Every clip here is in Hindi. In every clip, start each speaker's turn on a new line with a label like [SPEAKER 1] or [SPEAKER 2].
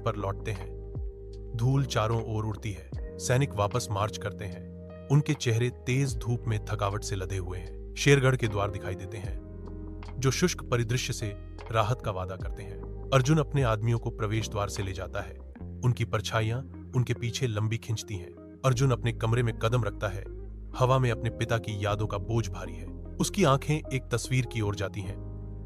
[SPEAKER 1] पर लौटते हैं। धूल चारों ओर उड़ती है। सैनिक वापस मार्च करते हैं। उनके चेहरे तेज धूप में थकावट से लदे हुए हैं। शेरगढ़ के द्वार दिखाई देते हैं, जो शुष्क परिदृश्य से राहत का वादा करते हैं। अर्जुन अपने आदमियों को प्रवेश द्वार से ले जाता है। उनकी परछाइयां उनके पीछे लंबी खिंचती हैं। अर्जुन अपने कमरे में कदम रखता है। हवा में अपने पिता की यादों का बोझ भारी है। उसकी आंखें एक तस्वीर की ओर जाती हैं,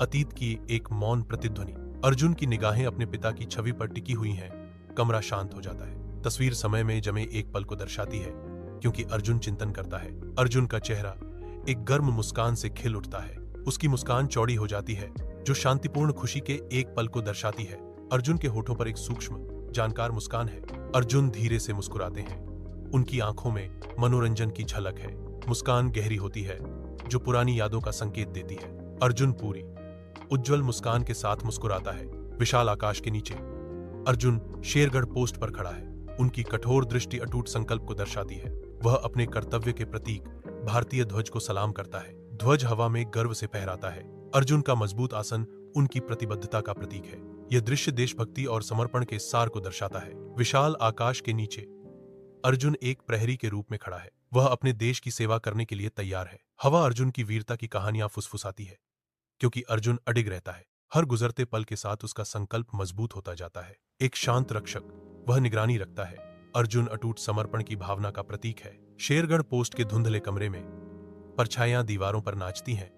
[SPEAKER 1] अतीत की एक मौन प्रतिध्वनि। अर्जुन की निगाहें अपने पिता की छवि पर टिकी हुई हैं। कमरा शांत हो जाता है। तस्वीर समय में जमे एक पल को दर्शाती है, क्योंकि अर्जुन चिंतन करता है। अर्जुन का चेहरा एक गर्म मुस्कान से खिल उठता है। उसकी मुस्कान चौड़ी हो जाती है, जो शांतिपूर्ण खुशी के एक पल को दर्शाती है। अर्जुन के होठों पर एक सूक्ष्म, जानकार मुस्कान है। अर्जुन धीरे से मुस्कुराते हैं। उनकी आंखों में मनोरंजन की झलक है। मुस्कान गहरी होती है, जो पुरानी यादों का संकेत देती है। अर्जुन पूरी उज्जवल मुस्कान के साथ मुस्कुराता है। विशाल आकाश के नीचे अर्जुन शेरगढ़ पोस्ट पर खड़ा है। उनकी कठोर दृष्टि अटूट संकल्प को दर्शाती है। वह अपने कर्तव्य के प्रतीक भारतीय ध्वज को सलाम करता है। ध्वज हवा में गर्व से फहराता है। अर्जुन का मजबूत आसन उनकी प्रतिबद्धता का प्रतीक है। यह दृश्य देशभक्ति और समर्पण के सार को दर्शाता है। विशाल आकाश के नीचे अर्जुन एक प्रहरी के रूप में खड़ा है। वह अपने देश की सेवा करने के लिए तैयार है। हवा अर्जुन की वीरता की कहानियां फुसफुसाती है, क्योंकि अर्जुन अडिग रहता है। हर गुजरते पल के साथ उसका संकल्प मजबूत होता जाता है। एक शांत रक्षक, वह निगरानी रखता है। अर्जुन अटूट समर्पण की भावना का प्रतीक है। शेरगढ़ पोस्ट के धुंधले कमरे में परछाइयां दीवारों पर नाचती हैं,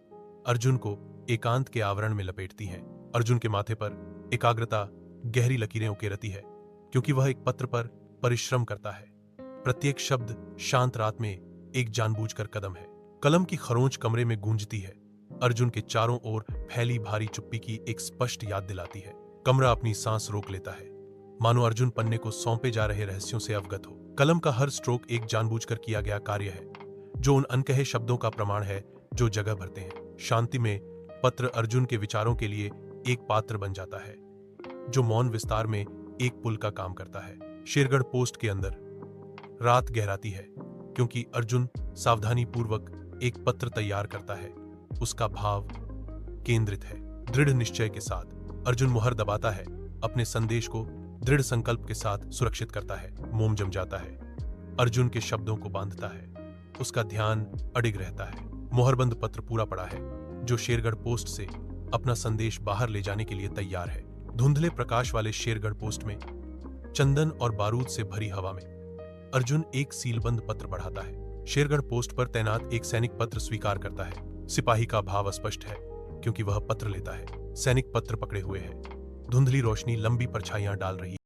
[SPEAKER 1] अर्जुन को एकांत के आवरण में लपेटती हैं। अर्जुन के माथे पर एकाग्रता गहरी लकीरें उकेरती है, क्योंकि वह एक पत्र पर परिश्रम करता है। प्रत्येक शब्द शांत रात में एक जानबूझकर कदम है। कलम की खरोंच कमरे में गूंजती है। अर्जुन के चारों ओर फैली भारी चुप्पी की एक स्पष्ट याद दिलाती है। कमरा अपनी सांस रोक लेता है, मानो अर्जुन पन्ने को सौंपे जा रहे रहस्यों से अवगत हो। कलम का हर स्ट्रोक एक जानबूझकर किया गया कार्य है, जो उन अनकहे शब्दों का प्रमाण है जो जगह भरते हैं। शांति में पत्र अर्जुन के विचारों के लिए एक पात्र बन जाता है, जो मौन विस्तार में एक पुल का काम करता है। शेरगढ़ पोस्ट के अंदर रात गहराती है, क्योंकि अर्जुन सावधानी पूर्वक एक पत्र तैयार करता है। उसका भाव केंद्रित है। दृढ़ निश्चय के साथ अर्जुन मुहर दबाता है। अपने संदेश को दृढ़ संकल्प के साथ सुरक्षित करता है। मोम जम जाता है। अर्जुन के शब्दों को बांधता है। उसका ध्यान अडिग रहता है। मोहरबंद पत्र पूरा पड़ा है, जो शेरगढ़ पोस्ट से अपना संदेश बाहर ले जाने के लिए तैयार है। धुंधले प्रकाश वाले शेरगढ़ पोस्ट में चंदन और बारूद से भरी हवा में अर्जुन एक सीलबंद पत्र बढ़ाता है। शेरगढ़ पोस्ट पर तैनात एक सैनिक पत्र स्वीकार करता है। सिपाही का भाव स्पष्ट है, क्योंकि वह पत्र लेता है। सैनिक पत्र पकड़े हुए है। धुंधली रोशनी लंबी परछाइयां डाल रही है।